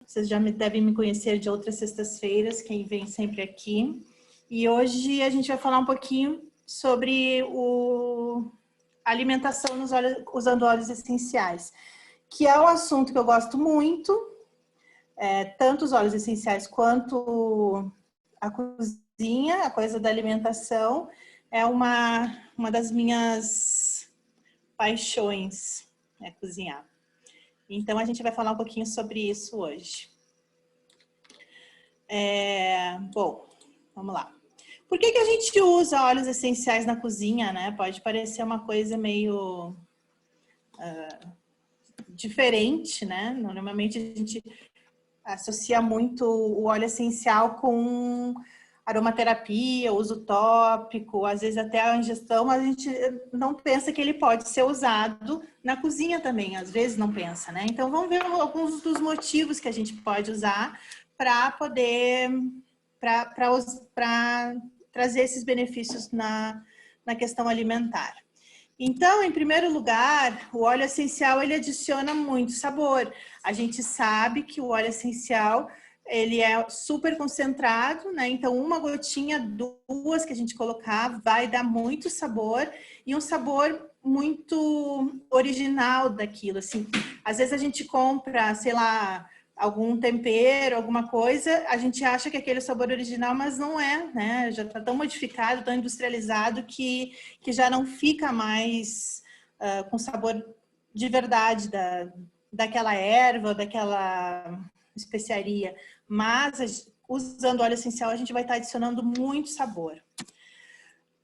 Vocês já devem me conhecer de outras sextas-feiras, quem vem sempre aqui. E hoje a gente vai falar um pouquinho sobre a alimentação usando óleos essenciais, que é um assunto que eu gosto muito, tanto os óleos essenciais quanto a cozinha, a coisa da alimentação, é uma das minhas paixões, cozinhar. Então, a gente vai falar um pouquinho sobre isso hoje. Bom, vamos lá. Por que a gente usa óleos essenciais na cozinha, né? Pode parecer uma coisa meio diferente, né? Normalmente a gente associa muito o óleo essencial com aromaterapia, uso tópico, às vezes até a ingestão, mas a gente não pensa que ele pode ser usado na cozinha também, às vezes não pensa, né? Então vamos ver alguns dos motivos que a gente pode usar para poder para trazer esses benefícios na questão alimentar. Então, em primeiro lugar, o óleo essencial ele adiciona muito sabor. A gente sabe que o óleo essencial ele é super concentrado, né? Então, uma gotinha, duas que a gente colocar vai dar muito sabor e um sabor muito original daquilo, assim. Às vezes a gente compra, sei lá, algum tempero, alguma coisa, a gente acha que aquele sabor original, mas não é, né? Já está tão modificado, tão industrializado que já não fica mais com sabor de verdade daquela erva, daquela especiaria. Mas usando óleo essencial, a gente vai estar adicionando muito sabor.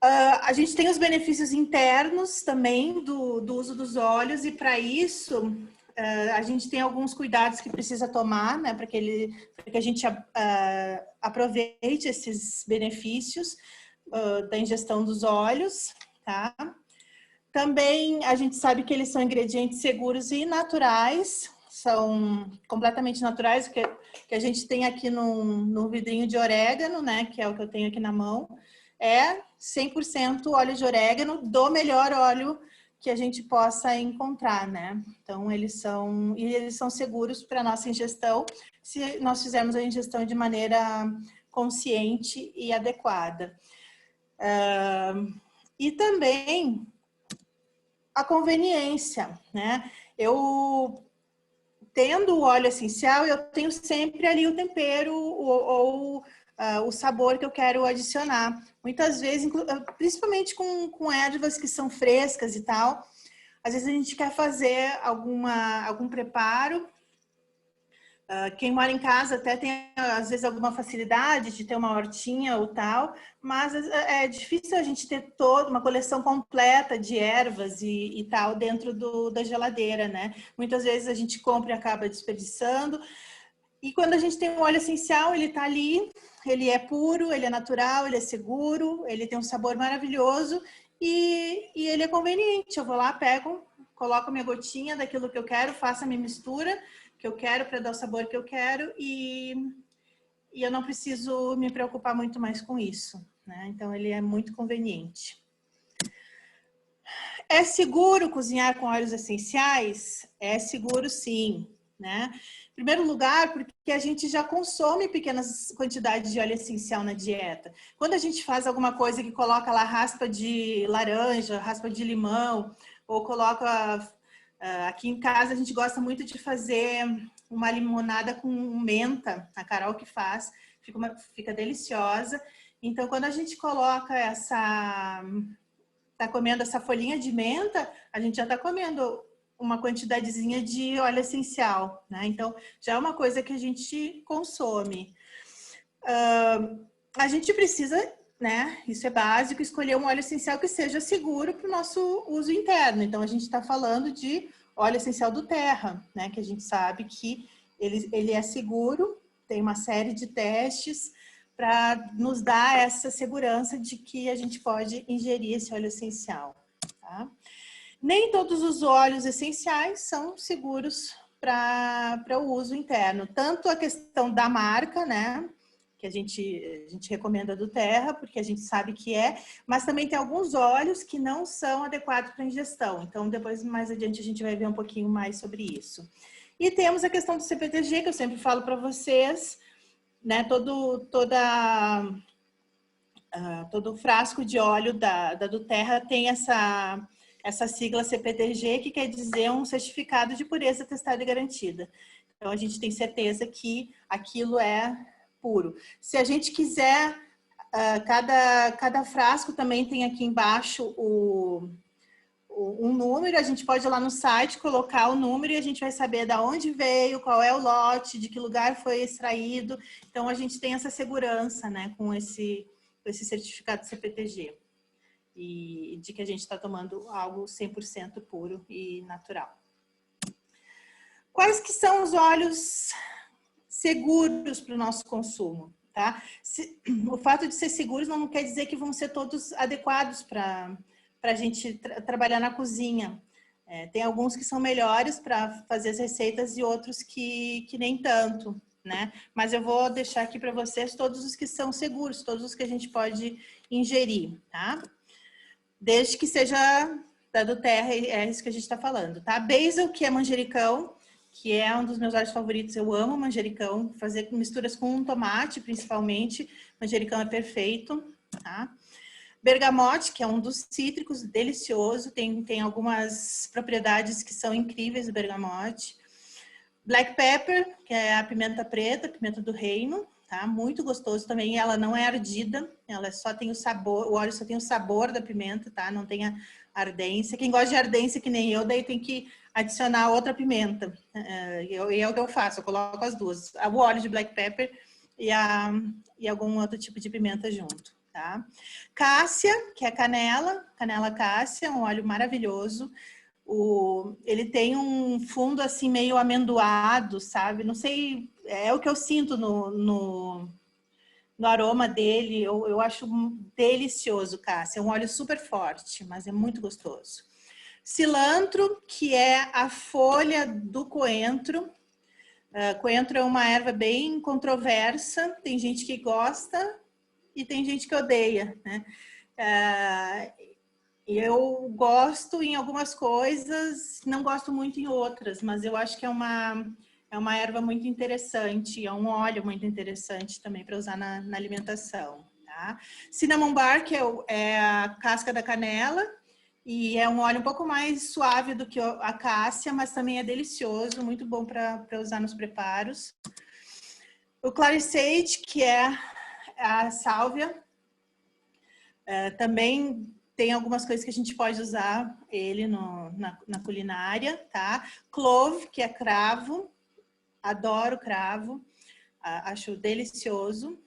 A gente tem os benefícios internos também do uso dos óleos e para isso a gente tem alguns cuidados que precisa tomar, né, para que a gente aproveite esses benefícios da ingestão dos óleos, tá? Também a gente sabe que eles são ingredientes seguros e naturais, são completamente naturais, que a gente tem aqui no vidrinho de orégano, né, que é o que eu tenho aqui na mão, é 100% óleo de orégano, do melhor óleo que a gente possa encontrar, né? Então, eles são seguros para a nossa ingestão, se nós fizermos a ingestão de maneira consciente e adequada. E também a conveniência, né? Eu, tendo o óleo essencial, eu tenho sempre ali o tempero ou o sabor que eu quero adicionar. Muitas vezes, principalmente com ervas que são frescas e tal, às vezes a gente quer fazer algum preparo. Quem mora em casa até tem, às vezes, alguma facilidade de ter uma hortinha ou tal, mas é difícil a gente ter toda uma coleção completa de ervas e tal dentro da geladeira, né? Muitas vezes a gente compra e acaba desperdiçando. E quando a gente tem um óleo essencial, ele tá ali, ele é puro, ele é natural, ele é seguro, ele tem um sabor maravilhoso e ele é conveniente. Eu vou lá, pego, coloco a minha gotinha daquilo que eu quero, faço a minha mistura que eu quero para dar o sabor que eu quero e eu não preciso me preocupar muito mais com isso, né? Então, ele é muito conveniente. É seguro cozinhar com óleos essenciais? É seguro, sim, né? Em primeiro lugar, porque a gente já consome pequenas quantidades de óleo essencial na dieta. Quando a gente faz alguma coisa que coloca lá raspa de laranja, raspa de limão, ou coloca... aqui em casa a gente gosta muito de fazer uma limonada com menta, a Carol que faz, fica deliciosa. Então, quando a gente coloca tá comendo essa folhinha de menta, a gente já está comendo uma quantidadezinha de óleo essencial, né? Então, já é uma coisa que a gente consome. A gente precisa, né? Isso é básico, escolher um óleo essencial que seja seguro para o nosso uso interno. Então, a gente está falando de óleo essencial do Terra, né? Que a gente sabe que ele é seguro, tem uma série de testes para nos dar essa segurança de que a gente pode ingerir esse óleo essencial, tá? Nem todos os óleos essenciais são seguros para o uso interno. Tanto a questão da marca, né? Que a gente recomenda do Terra, porque a gente sabe que mas também tem alguns óleos que não são adequados para ingestão. Então, depois, mais adiante, a gente vai ver um pouquinho mais sobre isso. E temos a questão do CPTG, que eu sempre falo para vocês, né? Todo frasco de óleo da Duterra tem essa sigla CPTG, que quer dizer um certificado de pureza testada e garantida. Então, a gente tem certeza que aquilo é puro. Se a gente quiser, cada frasco também tem aqui embaixo um número, a gente pode ir lá no site, colocar o número e a gente vai saber de onde veio, qual é o lote, de que lugar foi extraído. Então, a gente tem essa segurança, né, com esse certificado CPTG. E de que a gente está tomando algo 100% puro e natural. Quais que são os óleos seguros para o nosso consumo? Tá? O fato de ser seguros não quer dizer que vão ser todos adequados para a gente trabalhar na cozinha. Tem alguns que são melhores para fazer as receitas e outros que nem tanto, né? Mas eu vou deixar aqui para vocês todos os que são seguros, todos os que a gente pode ingerir, tá? Desde que seja da Duterra, é isso que a gente está falando, tá? Basil, que é manjericão, que é um dos meus óleos favoritos. Eu amo manjericão, fazer misturas com tomate, principalmente. Manjericão é perfeito, tá? Bergamote, que é um dos cítricos, delicioso. Tem algumas propriedades que são incríveis do bergamote. Black pepper, que é a pimenta preta, pimenta do reino, tá? Muito gostoso também. Ela não é ardida, ela só tem o sabor, o óleo só tem o sabor da pimenta, tá? Não tem a ardência. Quem gosta de ardência, que nem eu, daí tem que adicionar outra pimenta. E é o que eu faço, eu coloco as duas. O óleo de black pepper e algum outro tipo de pimenta junto, tá? Cássia, que é canela cássia, um óleo maravilhoso. Ele tem um fundo assim meio amendoado, sabe? Não sei, é o que eu sinto no aroma dele. Eu acho delicioso, Cássia. É um óleo super forte, mas é muito gostoso. Cilantro, que é a folha do coentro. Coentro é uma erva bem controversa. Tem gente que gosta e tem gente que odeia, né? Eu gosto em algumas coisas, não gosto muito em outras, mas eu acho que é uma erva muito interessante, é um óleo muito interessante também para usar na alimentação. Tá? Cinnamon bark é a casca da canela e é um óleo um pouco mais suave do que a cássia, mas também é delicioso, muito bom para usar nos preparos. O clary sage, que é a sálvia, também tem algumas coisas que a gente pode usar ele na culinária, tá? Clove, que é cravo. Adoro cravo. Acho delicioso.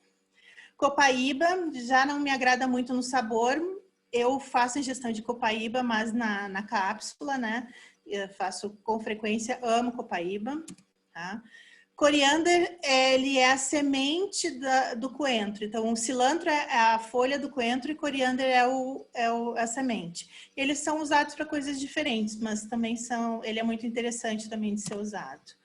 Copaíba, já não me agrada muito no sabor. Eu faço ingestão de copaíba, mas na cápsula, né? Eu faço com frequência, amo copaíba, tá? Coriander, ele é a semente do coentro. Então, o cilantro é a folha do coentro e coriander é a semente. Eles são usados para coisas diferentes, mas também ele é muito interessante também de ser usado.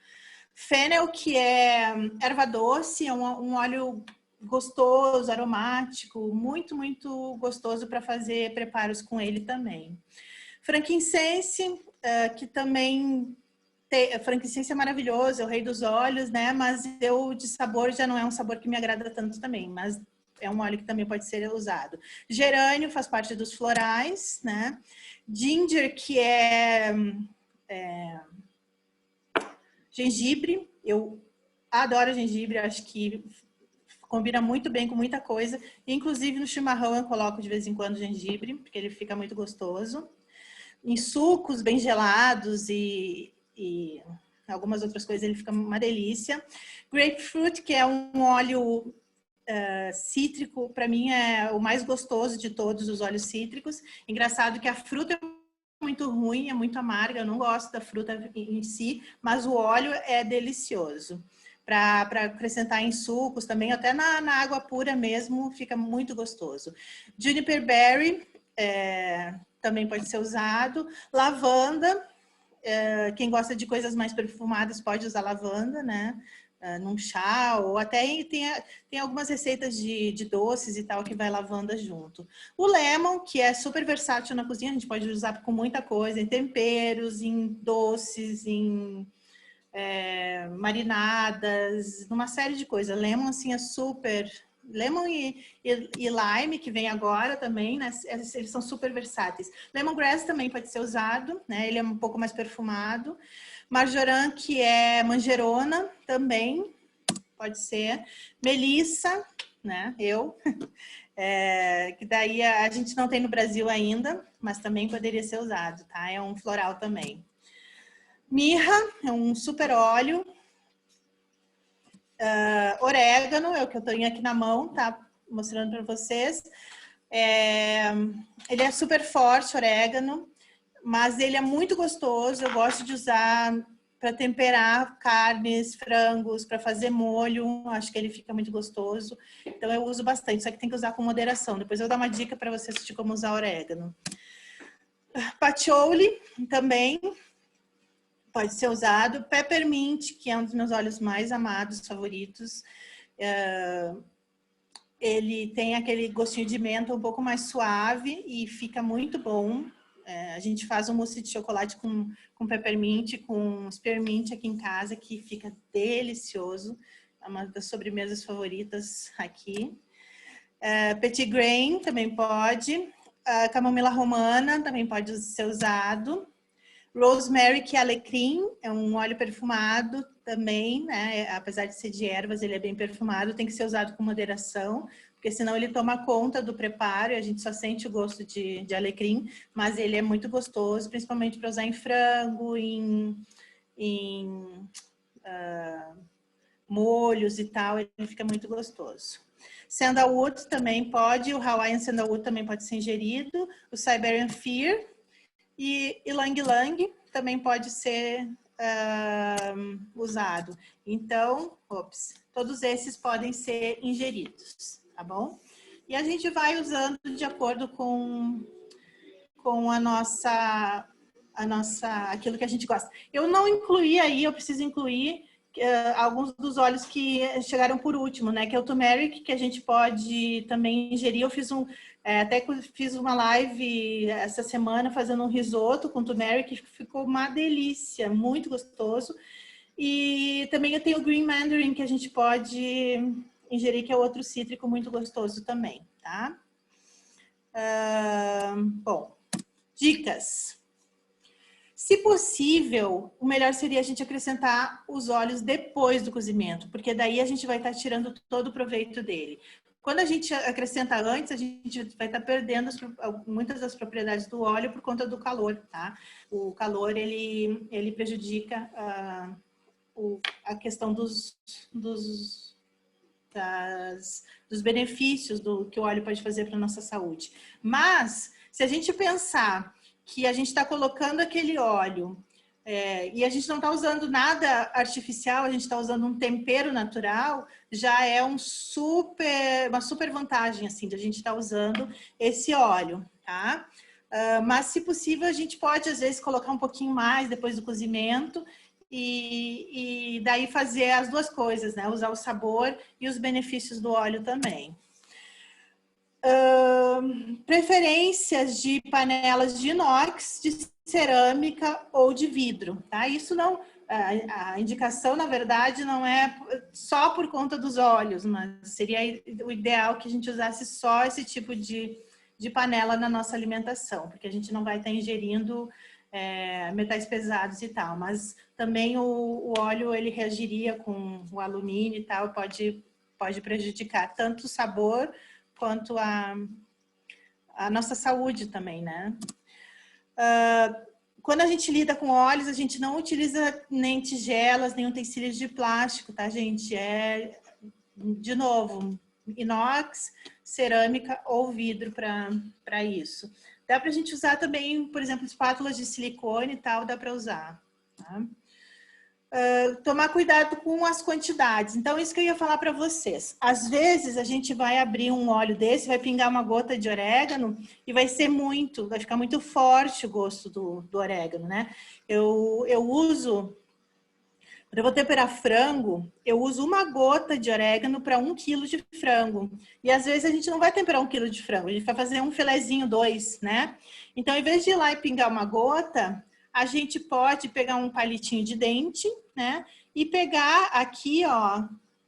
Fennel, que é erva doce, é um óleo gostoso, aromático, muito, muito gostoso para fazer preparos com ele também. Frankincense, que também... frankincense é maravilhoso, é o rei dos óleos, né? Mas de sabor já não é um sabor que me agrada tanto também, mas é um óleo que também pode ser usado. Gerânio faz parte dos florais, né? Ginger, que é gengibre, eu adoro gengibre, acho que combina muito bem com muita coisa. Inclusive no chimarrão eu coloco de vez em quando gengibre, porque ele fica muito gostoso. Em sucos bem gelados e algumas outras coisas, ele fica uma delícia. Grapefruit, que é um óleo cítrico, para mim é o mais gostoso de todos os óleos cítricos. Engraçado que a fruta é muito ruim, é muito amarga, eu não gosto da fruta em si, mas o óleo é delicioso. Para acrescentar em sucos também, até na água pura mesmo, fica muito gostoso. Juniper berry, também pode ser usado. Lavanda, quem gosta de coisas mais perfumadas pode usar lavanda, né? Num chá, ou até tem algumas receitas de doces e tal que vai lavanda junto. O lemon, que é super versátil na cozinha, a gente pode usar com muita coisa, em temperos, em doces, em marinadas, numa série de coisas. Lemon, assim, é super... Lemon e lime, que vem agora também, né? Eles são super versáteis. Lemongrass também pode ser usado, né? Ele é um pouco mais perfumado. Marjoram, que é manjerona, também pode ser. Melissa, né? Que daí a gente não tem no Brasil ainda, mas também poderia ser usado, tá? É um floral também. Mirra, é um super óleo. Orégano, é o que eu tenho aqui na mão, tá? Mostrando para vocês. Ele é super forte, orégano, mas ele é muito gostoso. Eu gosto de usar para temperar carnes, frangos, para fazer molho. Acho que ele fica muito gostoso. Então eu uso bastante, só que tem que usar com moderação. Depois eu vou dar uma dica para vocês de como usar orégano. Patchouli também pode ser usado. Peppermint, que é um dos meus óleos mais amados, favoritos. Ele tem aquele gostinho de menta um pouco mais suave e fica muito bom. A gente faz um mousse de chocolate com peppermint, com spearmint aqui em casa, que fica delicioso. É uma das sobremesas favoritas aqui. Petit grain também pode. Camomila romana também pode ser usado. Rosemary, que é alecrim, é um óleo perfumado também, né? Apesar de ser de ervas, ele é bem perfumado, tem que ser usado com moderação, porque senão ele toma conta do preparo e a gente só sente o gosto de alecrim, mas ele é muito gostoso, principalmente para usar em frango, em molhos e tal, ele fica muito gostoso. Sandalwood também pode, o Hawaiian Sandalwood também pode ser ingerido, o Siberian Fir, e Ylang Ylang também pode ser usado. Então, todos esses podem ser ingeridos, tá bom? E a gente vai usando de acordo com aquilo que a gente gosta. Eu não incluí aí, eu preciso incluir alguns dos óleos que chegaram por último, né? Que é o turmeric, que a gente pode também ingerir. Eu fiz até fiz uma live essa semana fazendo um risoto com turmeric, que ficou uma delícia, muito gostoso. E também eu tenho o green mandarin, que a gente pode ingerir, que é outro cítrico muito gostoso também, tá? Bom, dicas. Se possível, o melhor seria a gente acrescentar os óleos depois do cozimento, porque daí a gente vai estar tirando todo o proveito dele. Quando a gente acrescenta antes, a gente vai estar perdendo muitas das propriedades do óleo por conta do calor, tá? O calor, ele prejudica a questão dos benefícios que o óleo pode fazer para a nossa saúde. Mas, se a gente pensar que a gente está colocando aquele óleo e a gente não está usando nada artificial, a gente está usando um tempero natural, já é uma super vantagem, assim, de a gente estar usando esse óleo, tá? Mas, se possível, a gente pode, às vezes, colocar um pouquinho mais depois do cozimento e daí fazer as duas coisas, né? Usar o sabor e os benefícios do óleo também. Preferências de panelas de inox, de cerâmica ou de vidro, tá? Isso não, a indicação, na verdade, não é só por conta dos óleos, mas seria o ideal que a gente usasse só esse tipo de panela na nossa alimentação, porque a gente não vai estar ingerindo metais pesados e tal, mas também o óleo, ele reagiria com o alumínio e tal, pode prejudicar tanto o sabor quanto a nossa saúde também, né? Quando a gente lida com óleos, a gente não utiliza nem tigelas, nem utensílios de plástico, tá, gente? De novo, inox, cerâmica ou vidro para isso. Dá para a gente usar também, por exemplo, espátulas de silicone e tal, dá para usar, tá? Tomar cuidado com as quantidades. Então, isso que eu ia falar para vocês. Às vezes, a gente vai abrir um óleo desse, vai pingar uma gota de orégano e vai ficar muito forte o gosto do orégano, né? Eu uso, quando eu vou temperar frango, eu uso uma gota de orégano para 1 quilo de frango. E às vezes a gente não vai temperar 1 quilo de frango, a gente vai fazer um filezinho, 2, né? Então, em vez de ir lá e pingar uma gota, a gente pode pegar um palitinho de dente, né? E pegar aqui, ó,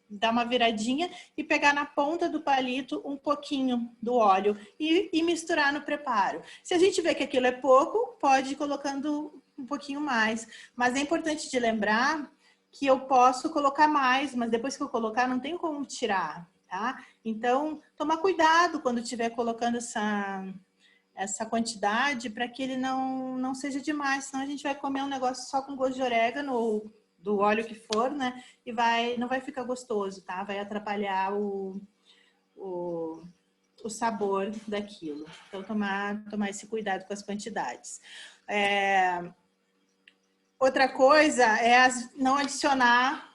dar uma viradinha e pegar na ponta do palito um pouquinho do óleo e misturar no preparo. Se a gente vê que aquilo é pouco, pode ir colocando um pouquinho mais. Mas é importante de lembrar que eu posso colocar mais, mas depois que eu colocar, não tem como tirar, tá? Então, tomar cuidado quando estiver colocando essa quantidade para que ele não seja demais, senão a gente vai comer um negócio só com gosto de orégano ou do óleo que for, né? E não vai ficar gostoso, tá? Vai atrapalhar o sabor daquilo. Então, tomar esse cuidado com as quantidades. Outra coisa é não adicionar,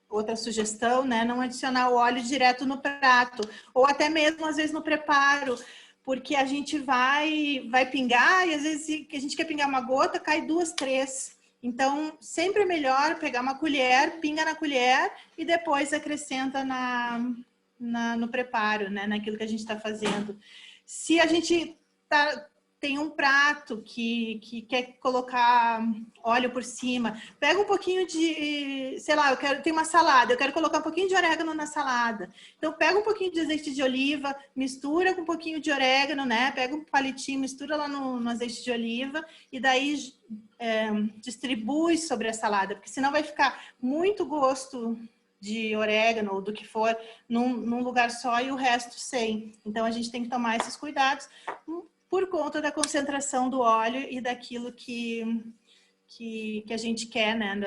outra sugestão, né? Não adicionar o óleo direto no prato, ou até mesmo, às vezes, no preparo, porque a gente vai pingar e, às vezes, que a gente quer pingar uma gota, cai 2, 3. Então, sempre é melhor pegar uma colher, pinga na colher e depois acrescenta no preparo, né? Naquilo que a gente está fazendo. Se a gente tem um prato que quer colocar óleo por cima, pega um pouquinho de, sei lá, tem uma salada, eu quero colocar um pouquinho de orégano na salada. Então, pega um pouquinho de azeite de oliva, mistura com um pouquinho de orégano, né? Pega um palitinho, mistura lá no azeite de oliva e daí distribui sobre a salada, porque senão vai ficar muito gosto de orégano ou do que for num lugar só e o resto sem. Então, a gente tem que tomar esses cuidados por conta da concentração do óleo e daquilo que a gente quer, né?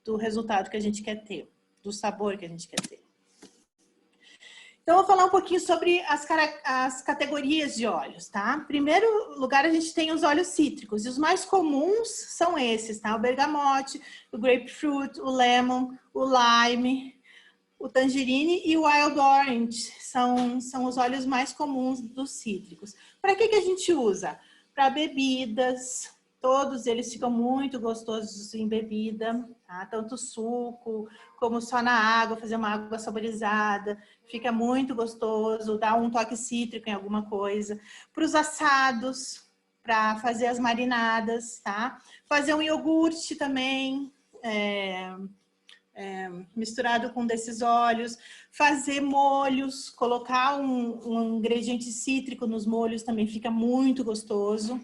Do resultado que a gente quer ter, do sabor que a gente quer ter. Então, eu vou falar um pouquinho sobre as categorias de óleos, tá? Em primeiro lugar, a gente tem os óleos cítricos, e os mais comuns são esses, tá? O bergamote, o grapefruit, o lemon, o lime, o tangerine e o wild orange são os óleos mais comuns dos cítricos. Para que a gente usa? Para bebidas, todos eles ficam muito gostosos em bebida, tá? Tanto suco como só na água, fazer uma água saborizada, fica muito gostoso, dá um toque cítrico em alguma coisa. Para os assados, para fazer as marinadas, tá? Fazer um iogurte também, misturado com desses óleos, fazer molhos, colocar um ingrediente cítrico nos molhos também fica muito gostoso.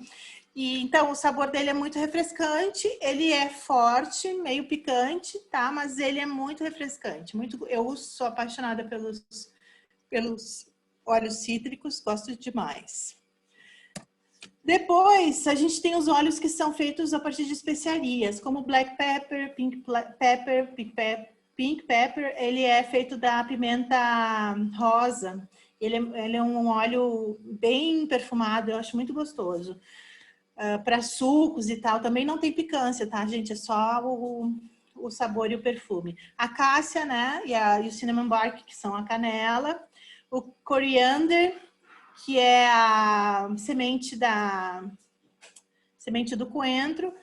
E então o sabor dele é muito refrescante, ele é forte, meio picante, tá? Mas ele é muito refrescante. Eu sou apaixonada pelos óleos cítricos, gosto demais. Depois, a gente tem os óleos que são feitos a partir de especiarias, como black pepper, pink pepper, ele é feito da pimenta rosa. Ele é um óleo bem perfumado, eu acho muito gostoso. Para sucos e tal, também não tem picância, tá, gente? É só o sabor e o perfume. A cássia, né, e o cinnamon bark, que são a canela. O coriander, que é a semente do coentro,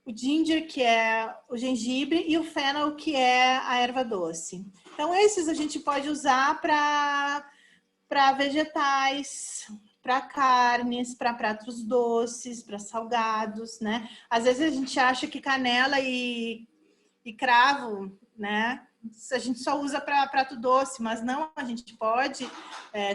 o ginger, que é o gengibre, e o fennel, que é a erva doce. Então, esses a gente pode usar para vegetais, para carnes, para pratos doces, para salgados, né? Às vezes a gente acha que canela e cravo, né? A gente só usa para prato doce, mas não, a gente pode,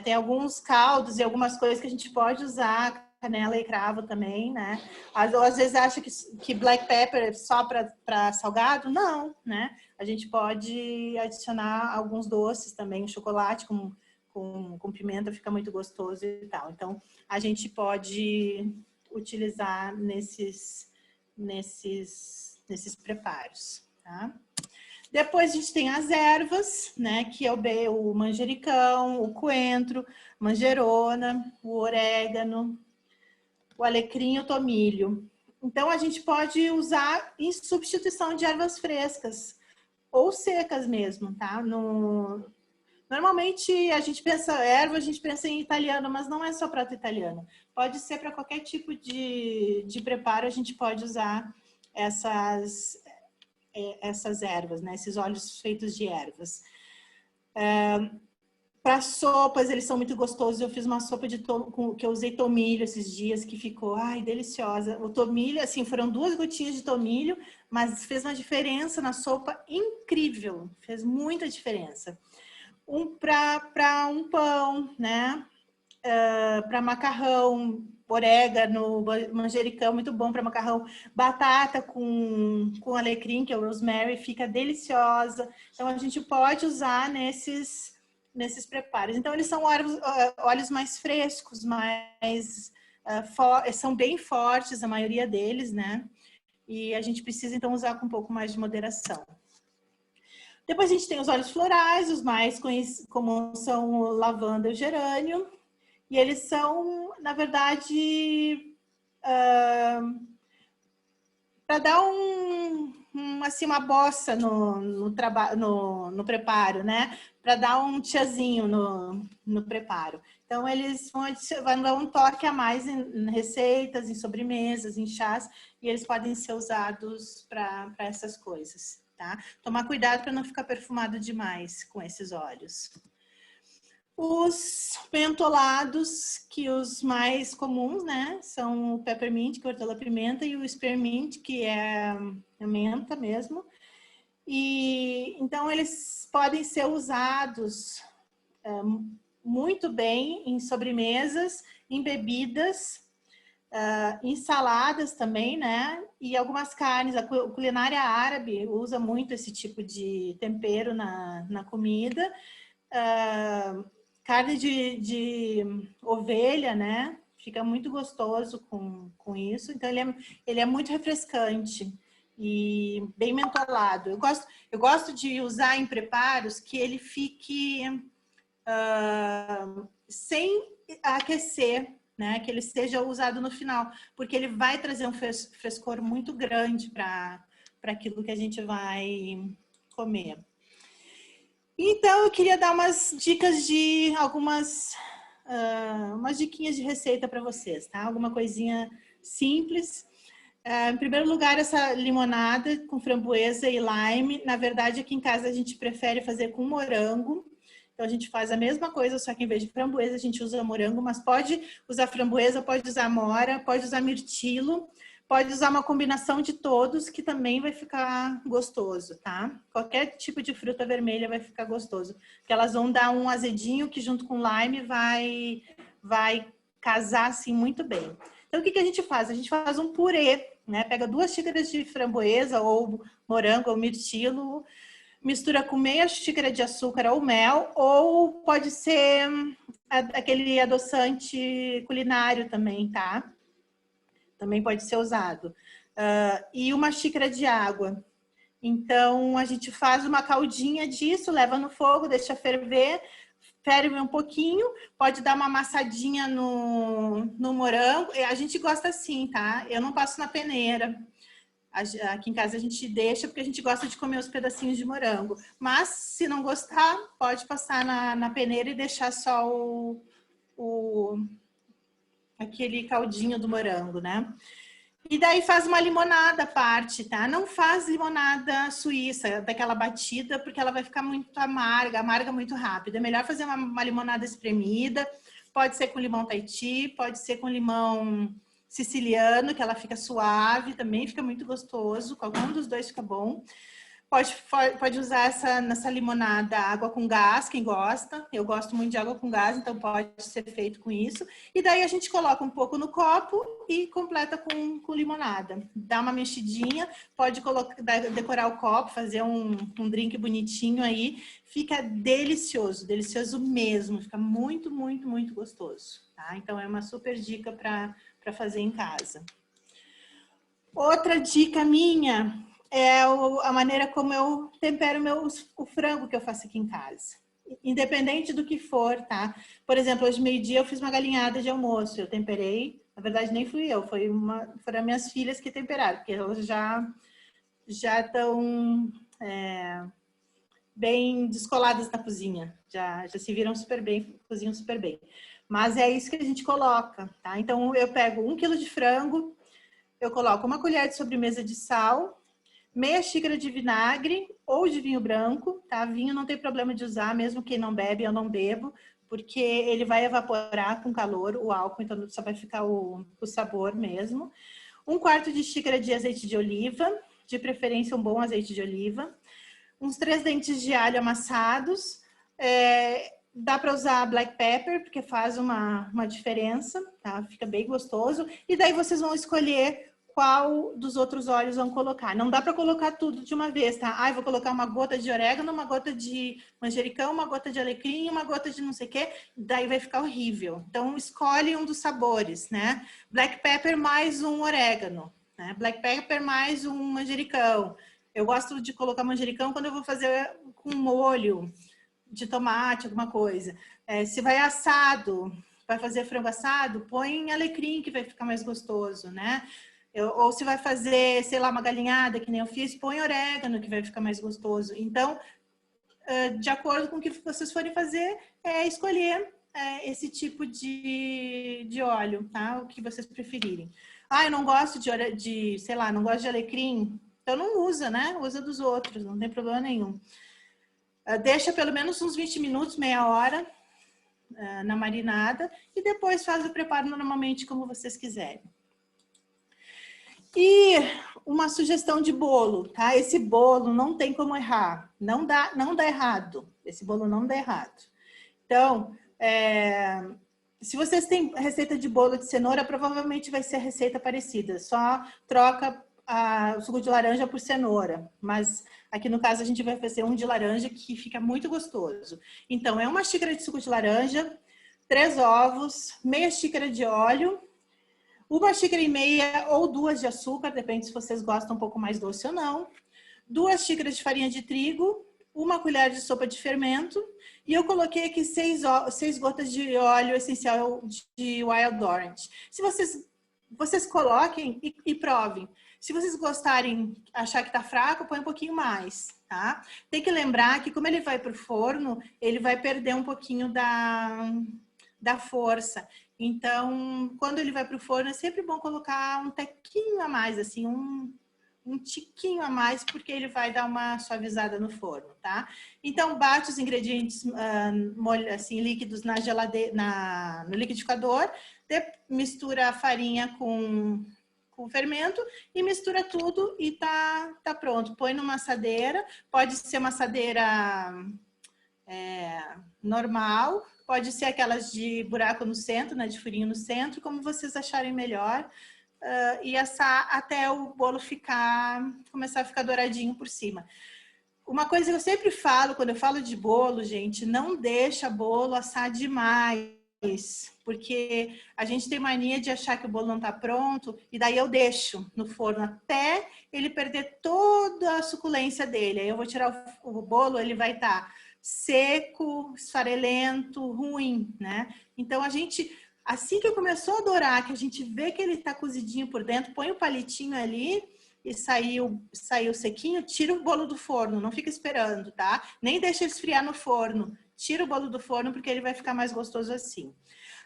tem alguns caldos e algumas coisas que a gente pode usar, canela e cravo também, né? Às vezes acha que black pepper é só para salgado, não, né? A gente pode adicionar alguns doces também, chocolate com pimenta fica muito gostoso e tal. Então, a gente pode utilizar nesses preparos, tá? Depois a gente tem as ervas, né, que é o manjericão, o coentro, manjerona, o orégano, o alecrim e o tomilho. Então, a gente pode usar em substituição de ervas frescas ou secas mesmo, tá? Normalmente, a gente pensa erva, a gente pensa em italiano, mas não é só prato italiano. Pode ser para qualquer tipo de preparo, a gente pode usar essas ervas, né? Esses óleos feitos de ervas. Para sopas, eles são muito gostosos. Eu fiz uma sopa que eu usei tomilho esses dias, que ficou, ai, deliciosa. O tomilho, assim, foram 2 gotinhas de tomilho, mas fez uma diferença na sopa incrível. Fez muita diferença. Para um pão, né? Para macarrão, orégano, manjericão, muito bom para macarrão. Batata com alecrim, que é o rosemary, fica deliciosa. Então, a gente pode usar nesses preparos. Então, eles são óleos mais frescos, são bem fortes, a maioria deles, né? E a gente precisa, então, usar com um pouco mais de moderação. Depois a gente tem os óleos florais, os mais comuns são o lavanda e o gerânio. E eles são, na verdade, para dar assim, uma bossa no preparo, né? Para dar um tchazinho no preparo. Então, eles vão dar um toque a mais em receitas, em sobremesas, em chás, e eles podem ser usados para essas coisas, tá? Tomar cuidado para não ficar perfumado demais com esses óleos. Os mentolados, que os mais comuns, né, são o peppermint, que é hortelã-pimenta, e o spearmint, que é a menta mesmo. E então eles podem ser usados muito bem em sobremesas, em bebidas, em saladas também, né? E algumas carnes. A culinária árabe usa muito esse tipo de tempero na comida. Carne de ovelha, né? Fica muito gostoso com isso. Então, ele é muito refrescante e bem mentolado. Eu gosto de usar em preparos que ele fique sem aquecer, né? Que ele seja usado no final, porque ele vai trazer um frescor muito grande para aquilo que a gente vai comer. Então, eu queria dar umas dicas de umas diquinhas de receita para vocês, tá? Alguma coisinha simples. Em primeiro lugar, essa limonada com framboesa e lime. Na verdade, aqui em casa a gente prefere fazer com morango. Então, a gente faz a mesma coisa, só que em vez de framboesa, a gente usa morango, mas pode usar framboesa, pode usar amora, pode usar mirtilo. Pode usar uma combinação de todos, que também vai ficar gostoso, tá? Qualquer tipo de fruta vermelha vai ficar gostoso. Porque elas vão dar um azedinho que junto com lime vai casar, assim, muito bem. Então, o que a gente faz? A gente faz um purê, né? Pega 2 xícaras de framboesa ou morango ou mirtilo, mistura com meia xícara de açúcar ou mel, ou pode ser aquele adoçante culinário também, tá? Também pode ser usado. E 1 xícara de água. Então, a gente faz uma caldinha disso, leva no fogo, deixa ferver, ferve um pouquinho, pode dar uma amassadinha no morango. A gente gosta assim, tá? Eu não passo na peneira. Aqui em casa a gente deixa, porque a gente gosta de comer os pedacinhos de morango. Mas, se não gostar, pode passar na peneira e deixar só aquele caldinho do morango, né? E daí faz uma limonada à parte, tá? Não faz limonada suíça, daquela batida, porque ela vai ficar muito amarga muito rápido. É melhor fazer uma limonada espremida, pode ser com limão Tahiti, pode ser com limão siciliano, que ela fica suave, também fica muito gostoso. Qualquer um dos dois fica bom. Pode usar nessa limonada água com gás, quem gosta. Eu gosto muito de água com gás, então pode ser feito com isso. E daí a gente coloca um pouco no copo e completa com limonada. Dá uma mexidinha, pode decorar o copo, fazer um drink bonitinho aí. Fica delicioso, delicioso mesmo. Fica muito, muito, muito gostoso, tá? Então é uma super dica para fazer em casa. Outra dica minha é a maneira como eu tempero o frango que eu faço aqui em casa. Independente do que for, tá? Por exemplo, hoje meio-dia eu fiz uma galinhada de almoço, eu temperei. Na verdade, nem fui eu, foram minhas filhas que temperaram, porque elas já estão bem descoladas na cozinha. Já se viram super bem, cozinham super bem. Mas é isso que a gente coloca, tá? Então, eu pego 1 quilo de frango, eu coloco 1 colher de sobremesa de sal, meia xícara de vinagre ou de vinho branco, tá? Vinho não tem problema de usar, mesmo quem não bebe, eu não bebo, porque ele vai evaporar com calor o álcool, então só vai ficar o sabor mesmo. 1/4 de xícara de azeite de oliva, de preferência um bom azeite de oliva. Uns 3 dentes de alho amassados. Dá para usar black pepper, porque faz uma diferença, tá? Fica bem gostoso. E daí vocês vão escolher qual dos outros óleos vão colocar. Não dá para colocar tudo de uma vez, tá? Ah, eu vou colocar uma gota de orégano, uma gota de manjericão, uma gota de alecrim, uma gota de não sei o quê. Daí vai ficar horrível. Então, escolhe um dos sabores, né? Black pepper mais um orégano, né? Black pepper mais um manjericão. Eu gosto de colocar manjericão quando eu vou fazer com molho de tomate, alguma coisa. Se vai assado, vai fazer frango assado, põe alecrim, que vai ficar mais gostoso, né? Ou se vai fazer, sei lá, uma galinhada, que nem eu fiz, põe orégano, que vai ficar mais gostoso. Então, de acordo com o que vocês forem fazer, escolher esse tipo de óleo, tá? O que vocês preferirem. Ah, eu não gosto sei lá, não gosto de alecrim, então não usa, né? Usa dos outros, não tem problema nenhum. Deixa pelo menos uns 20 minutos, meia hora na marinada e depois faz o preparo normalmente como vocês quiserem. E uma sugestão de bolo, tá? Esse bolo não tem como errar, não dá errado. Esse bolo não dá errado. Então, se vocês têm receita de bolo de cenoura, provavelmente vai ser receita parecida. Só troca o suco de laranja por cenoura. Mas aqui no caso a gente vai fazer um de laranja que fica muito gostoso. Então, é 1 xícara de suco de laranja, 3 ovos, meia xícara de óleo, 1,5 xícaras ou 2 de açúcar, depende se vocês gostam um pouco mais doce ou não. 2 xícaras de farinha de trigo, 1 colher de sopa de fermento. E eu coloquei aqui 6 gotas de óleo essencial de Wild Orange. Se vocês coloquem e provem. Se vocês gostarem, achar que tá fraco, põe um pouquinho mais, tá? Tem que lembrar que como ele vai pro forno, ele vai perder um pouquinho da força. Então, quando ele vai pro forno, é sempre bom colocar um tequinho a mais, assim, um tiquinho a mais, porque ele vai dar uma suavizada no forno, tá? Então, bate os ingredientes assim, líquidos na geladeira, no liquidificador, mistura a farinha com fermento e mistura tudo e tá pronto. Põe numa assadeira, pode ser uma assadeira normal, pode ser aquelas de buraco no centro, né, de furinho no centro, como vocês acharem melhor. E assar até o bolo começar a ficar douradinho por cima. Uma coisa que eu sempre falo, quando eu falo de bolo, gente, não deixa bolo assar demais, porque a gente tem mania de achar que o bolo não está pronto, e daí eu deixo no forno até ele perder toda a suculência dele. Aí eu vou tirar o bolo, ele vai estar seco, esfarelento, ruim, né? Então a gente... Assim que começou a dourar, que a gente vê que ele está cozidinho por dentro, põe o palitinho ali e saiu sequinho, tira o bolo do forno, não fica esperando, tá? Nem deixa esfriar no forno. Tira o bolo do forno porque ele vai ficar mais gostoso assim.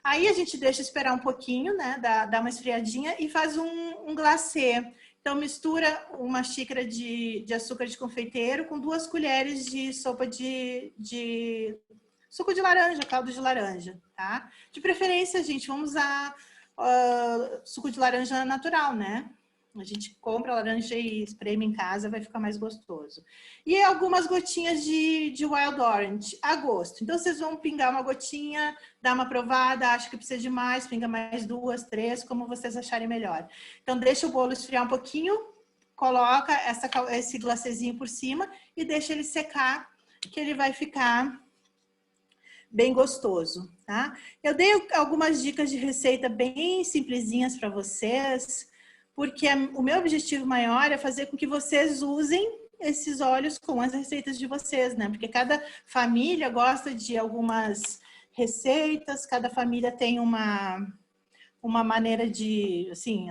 Aí a gente deixa esperar um pouquinho, né? Dá uma esfriadinha e faz um glacê. Então mistura 1 xícara de açúcar de confeiteiro com 2 colheres de sopa de suco de laranja, caldo de laranja, tá? De preferência, gente, vamos usar suco de laranja natural, né? A gente compra a laranja e espreme em casa, vai ficar mais gostoso. E algumas gotinhas de Wild Orange, a gosto. Então, vocês vão pingar uma gotinha, dar uma provada, acha que precisa de mais, pinga mais 2, 3, como vocês acharem melhor. Então, deixa o bolo esfriar um pouquinho, coloca esse glacêzinho por cima e deixa ele secar, que ele vai ficar bem gostoso, tá? Eu dei algumas dicas de receita bem simplesinhas para vocês, porque o meu objetivo maior é fazer com que vocês usem esses óleos com as receitas de vocês, né? Porque cada família gosta de algumas receitas, cada família tem uma maneira de, assim,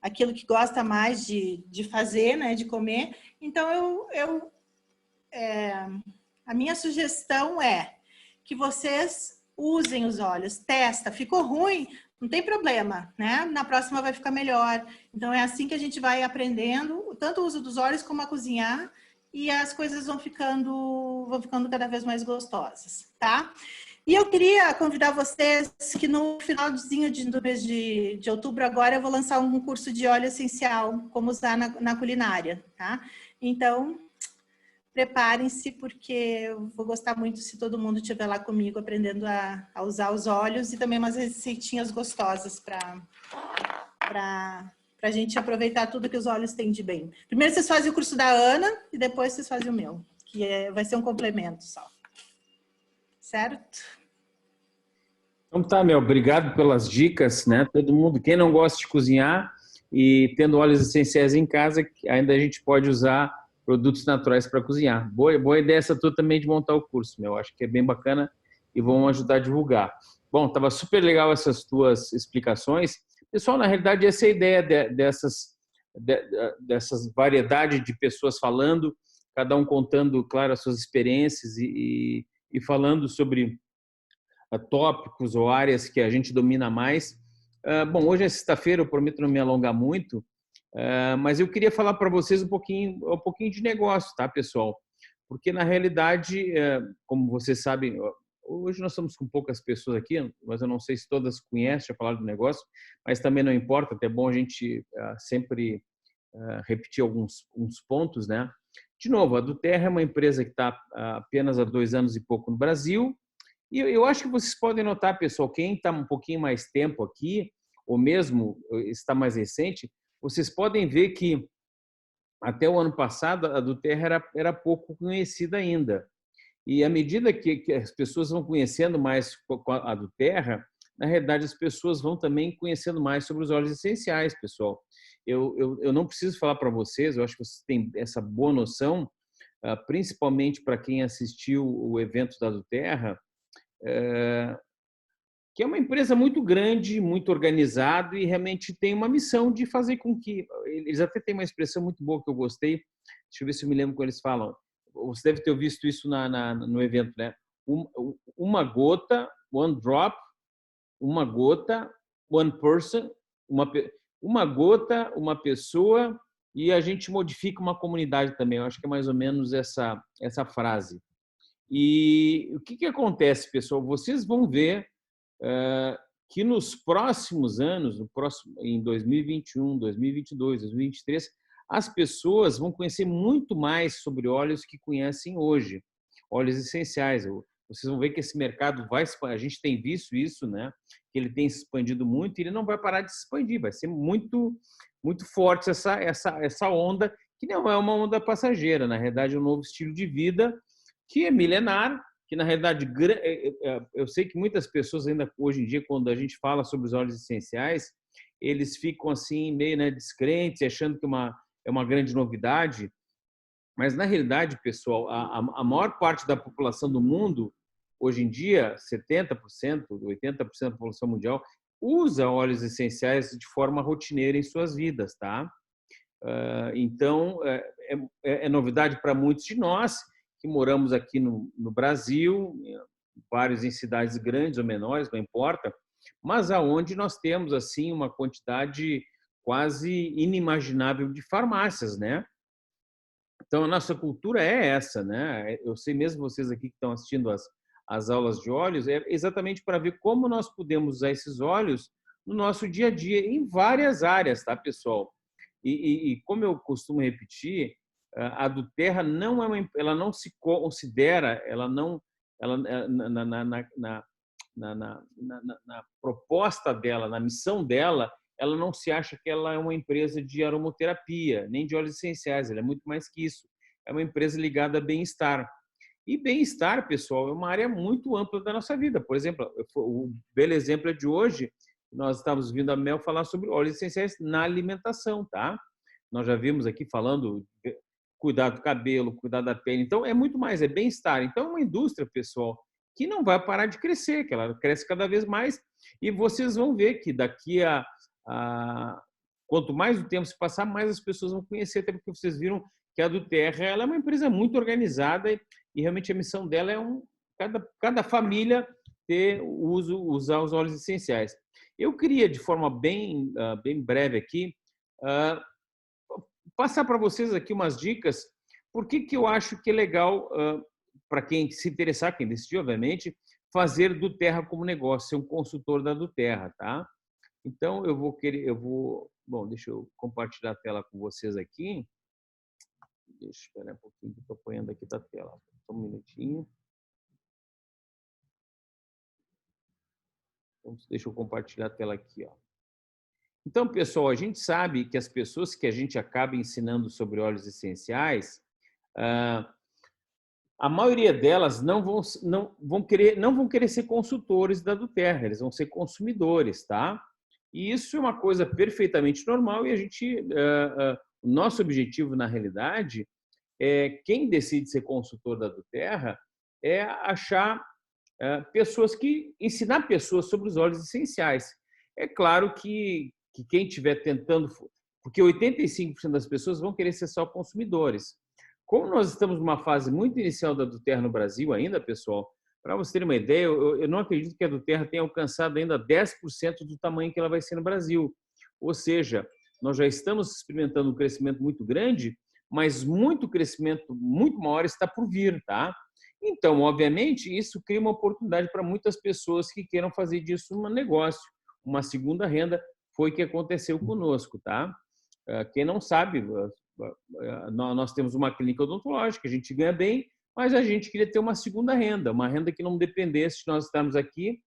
aquilo que gosta mais de fazer, né? De comer. Então, a minha sugestão é que vocês usem os óleos, testa, ficou ruim, não tem problema, né? Na próxima vai ficar melhor. Então, é assim que a gente vai aprendendo, tanto o uso dos óleos como a cozinhar, e as coisas vão ficando cada vez mais gostosas, tá? E eu queria convidar vocês que no finalzinho do mês de outubro agora eu vou lançar um curso de óleo essencial, como usar na culinária, tá? Então, preparem-se, porque eu vou gostar muito se todo mundo estiver lá comigo aprendendo a usar os óleos e também umas receitinhas gostosas para a gente aproveitar tudo que os óleos têm de bem. Primeiro vocês fazem o curso da Ana e depois vocês fazem o meu, que vai ser um complemento só. Certo? Então tá, Mel, obrigado pelas dicas, né? Todo mundo, quem não gosta de cozinhar e tendo óleos essenciais em casa, ainda a gente pode usar produtos naturais para cozinhar. Boa ideia essa tua também de montar o curso, Mel. Acho que é bem bacana e vão ajudar a divulgar. Bom, estava super legal essas tuas explicações. Pessoal, na realidade, essa é a ideia dessas variedades de pessoas falando, cada um contando, claro, as suas experiências e falando sobre tópicos ou áreas que a gente domina mais. Bom, hoje é sexta-feira, eu prometo não me alongar muito, mas eu queria falar para vocês um pouquinho de negócio, tá, pessoal? Porque, na realidade, como vocês sabem, hoje nós estamos com poucas pessoas aqui, mas eu não sei se todas conhecem a palavra do negócio, mas também não importa, até é bom a gente sempre repetir uns pontos, né? De novo, a Duterra é uma empresa que está apenas há 2 anos e pouco no Brasil, e eu acho que vocês podem notar, pessoal, quem está um pouquinho mais tempo aqui, ou mesmo está mais recente, vocês podem ver que até o ano passado a Duterra era pouco conhecida ainda. E à medida que as pessoas vão conhecendo mais a Duterra, na realidade as pessoas vão também conhecendo mais sobre os óleos essenciais, pessoal. Eu não preciso falar para vocês, eu acho que vocês têm essa boa noção, principalmente para quem assistiu o evento da Duterra, que é uma empresa muito grande, muito organizada e realmente tem uma missão de fazer com que... Eles até têm uma expressão muito boa que eu gostei, deixa eu ver se eu me lembro como eles falam. Você deve ter visto isso no evento, né? Uma gota, one drop, uma gota, one person, uma gota, uma pessoa, e a gente modifica uma comunidade também. Eu acho que é mais ou menos essa frase. E o que acontece, pessoal? Vocês vão ver que nos próximos anos, em 2021, 2022, 2023, as pessoas vão conhecer muito mais sobre óleos que conhecem hoje, óleos essenciais. Vocês vão ver que esse mercado vai expandir, a gente tem visto isso, né? Que ele tem se expandido muito e ele não vai parar de se expandir, vai ser muito, muito forte essa onda, que não é uma onda passageira, na realidade é um novo estilo de vida que é milenar, que na realidade eu sei que muitas pessoas ainda hoje em dia, quando a gente fala sobre os óleos essenciais, eles ficam assim meio, né, descrentes, achando que é uma grande novidade, mas na realidade, pessoal, a maior parte da população do mundo hoje em dia, 70%, 80% da população mundial usa óleos essenciais de forma rotineira em suas vidas, tá? Então é novidade para muitos de nós que moramos aqui no Brasil, vários em cidades grandes ou menores, não importa, mas aonde nós temos assim uma quantidade quase inimaginável de farmácias, né? Então a nossa cultura é essa, né? Eu sei mesmo vocês aqui que estão assistindo as aulas de óleos, é exatamente para ver como nós podemos usar esses óleos no nosso dia a dia em várias áreas, tá, pessoal? E como eu costumo repetir, a Duterra ela não se considera, ela não, ela na proposta dela, na missão dela, ela não se acha que ela é uma empresa de aromaterapia, nem de óleos essenciais, ela é muito mais que isso. É uma empresa ligada a bem-estar. E bem-estar, pessoal, é uma área muito ampla da nossa vida. Por exemplo, o belo exemplo é de hoje, nós estávamos vindo a Mel falar sobre óleos essenciais na alimentação, tá? Nós já vimos aqui falando cuidar do cabelo, cuidar da pele. Então, é muito mais, é bem-estar. Então, é uma indústria, pessoal, que não vai parar de crescer, que ela cresce cada vez mais. E vocês vão ver que daqui quanto mais o tempo se passar, mais as pessoas vão conhecer, até porque vocês viram que a Duterra ela é uma empresa muito organizada e realmente a missão dela é cada família usar os óleos essenciais. Eu queria, de forma bem breve aqui, passar para vocês aqui umas dicas, por que eu acho que é legal, para quem se interessar, quem decidir, obviamente, fazer do Terra como negócio, ser um consultor da do Terra, tá? Então, bom, deixa eu compartilhar a tela com vocês aqui. Deixa eu esperar um pouquinho que estou apoiando aqui da tela. Só um minutinho. Então, deixa eu compartilhar a tela aqui, ó. Então, pessoal, a gente sabe que as pessoas que a gente acaba ensinando sobre óleos essenciais, a maioria delas não vão querer ser consultores da do Terra, eles vão ser consumidores, tá? E isso é uma coisa perfeitamente normal e o nosso objetivo, na realidade, quem decide ser consultor da do Terra é achar ensinar pessoas sobre os óleos essenciais. É claro que quem estiver tentando, porque 85% das pessoas vão querer ser só consumidores. Como nós estamos numa fase muito inicial da do Terra no Brasil ainda, pessoal, para vocês terem uma ideia, eu não acredito que a do Terra tenha alcançado ainda 10% do tamanho que ela vai ser no Brasil. Ou seja, nós já estamos experimentando um crescimento muito grande, mas muito crescimento muito maior está por vir, tá? Então, obviamente, isso cria uma oportunidade para muitas pessoas que queiram fazer disso um negócio, uma segunda renda. Foi o que aconteceu conosco, tá? Quem não sabe, nós temos uma clínica odontológica, a gente ganha bem, mas a gente queria ter uma segunda renda, uma renda que não dependesse de nós estarmos aqui.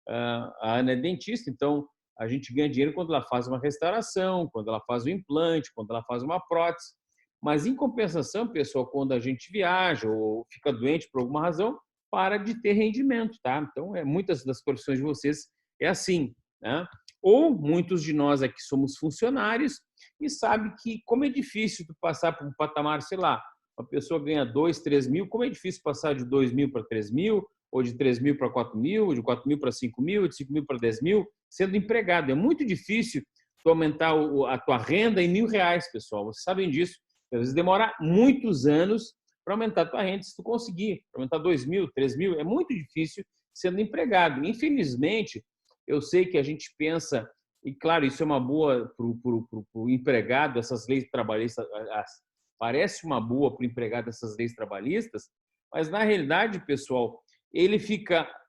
A Ana é dentista, então a gente ganha dinheiro quando ela faz uma restauração, quando ela faz um implante, quando ela faz uma prótese. Mas, em compensação, pessoal, quando a gente viaja ou fica doente por alguma razão, para de ter rendimento, tá? Então, muitas das profissões de vocês é assim, né? Ou muitos de nós aqui somos funcionários e sabe que como é difícil tu passar por um patamar, sei lá, uma pessoa ganha 2, 3 mil, como é difícil passar de 2 mil para 3 mil, ou de 3 mil para 4 mil, de 4 mil para 5 mil, de 5 mil para 10 mil, sendo empregado. É muito difícil tu aumentar a tua renda em R$1.000, pessoal. Vocês sabem disso. Às vezes demora muitos anos para aumentar a tua renda, se tu conseguir. Para aumentar 2 mil, 3 mil, é muito difícil sendo empregado. Infelizmente, eu sei que a gente pensa, e claro, isso é uma boa para o empregado, essas leis trabalhistas, parece uma boa para o empregado essas leis trabalhistas, mas na realidade, pessoal,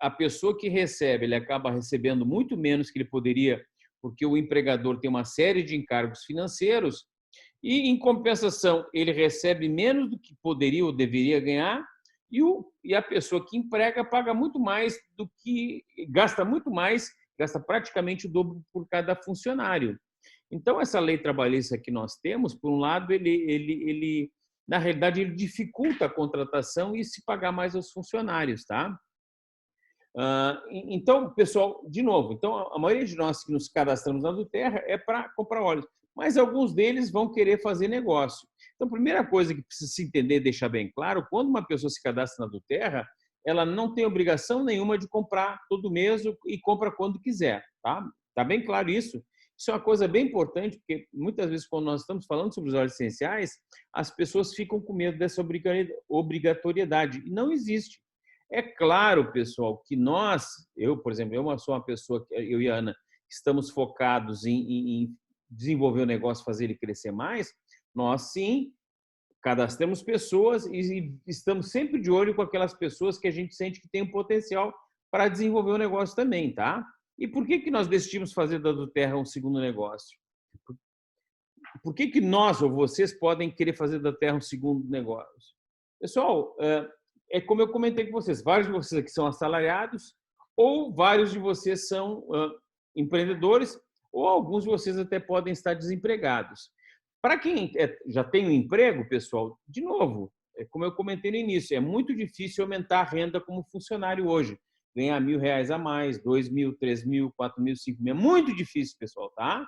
a pessoa que recebe, ele acaba recebendo muito menos que ele poderia, porque o empregador tem uma série de encargos financeiros e, em compensação, ele recebe menos do que poderia ou deveria ganhar e a pessoa que emprega paga muito mais do que gasta muito mais, gasta praticamente o dobro por cada funcionário. Então, essa lei trabalhista que nós temos, por um lado, ele na realidade, ele dificulta a contratação e se pagar mais aos funcionários, tá? Então, pessoal, de novo, então a maioria de nós que nos cadastramos na do Terra é para comprar óleos, mas alguns deles vão querer fazer negócio. Então, a primeira coisa que precisa se entender, deixar bem claro, quando uma pessoa se cadastra na do Terra, ela não tem obrigação nenhuma de comprar todo mês e compra quando quiser, tá? Tá bem claro isso? Isso é uma coisa bem importante, porque muitas vezes, quando nós estamos falando sobre os óleos essenciais, as pessoas ficam com medo dessa obrigatoriedade, e não existe. É claro, pessoal, que por exemplo, eu sou uma pessoa, eu e a Ana, estamos focados em desenvolver o negócio, fazer ele crescer mais, nós sim cadastramos pessoas e estamos sempre de olho com aquelas pessoas que a gente sente que tem um potencial para desenvolver o negócio também, tá? E por que nós decidimos fazer da do Terra um segundo negócio? Por que nós ou vocês podem querer fazer da Terra um segundo negócio? Pessoal, é como eu comentei com vocês, vários de vocês aqui são assalariados ou vários de vocês são empreendedores ou alguns de vocês até podem estar desempregados. Para quem já tem um emprego, pessoal, de novo, como eu comentei no início, é muito difícil aumentar a renda como funcionário hoje. Ganhar R$1.000 a mais, 2 mil, 3 mil, 4 mil, 5 mil. É muito difícil, pessoal, tá?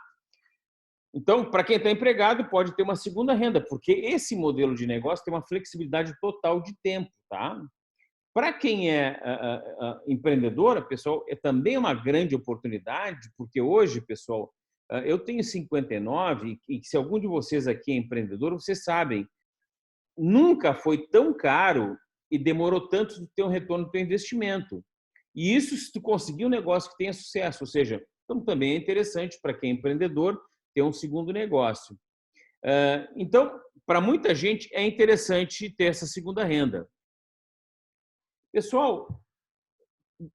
Então, para quem está empregado, pode ter uma segunda renda, porque esse modelo de negócio tem uma flexibilidade total de tempo, tá? Para quem é empreendedora, pessoal, é também uma grande oportunidade, porque hoje, pessoal, eu tenho 59 e se algum de vocês aqui é empreendedor, vocês sabem, nunca foi tão caro e demorou tanto de ter um retorno do seu investimento. E isso se tu conseguir um negócio que tenha sucesso, ou seja, então também é interessante para quem é empreendedor ter um segundo negócio. Então, para muita gente é interessante ter essa segunda renda. Pessoal,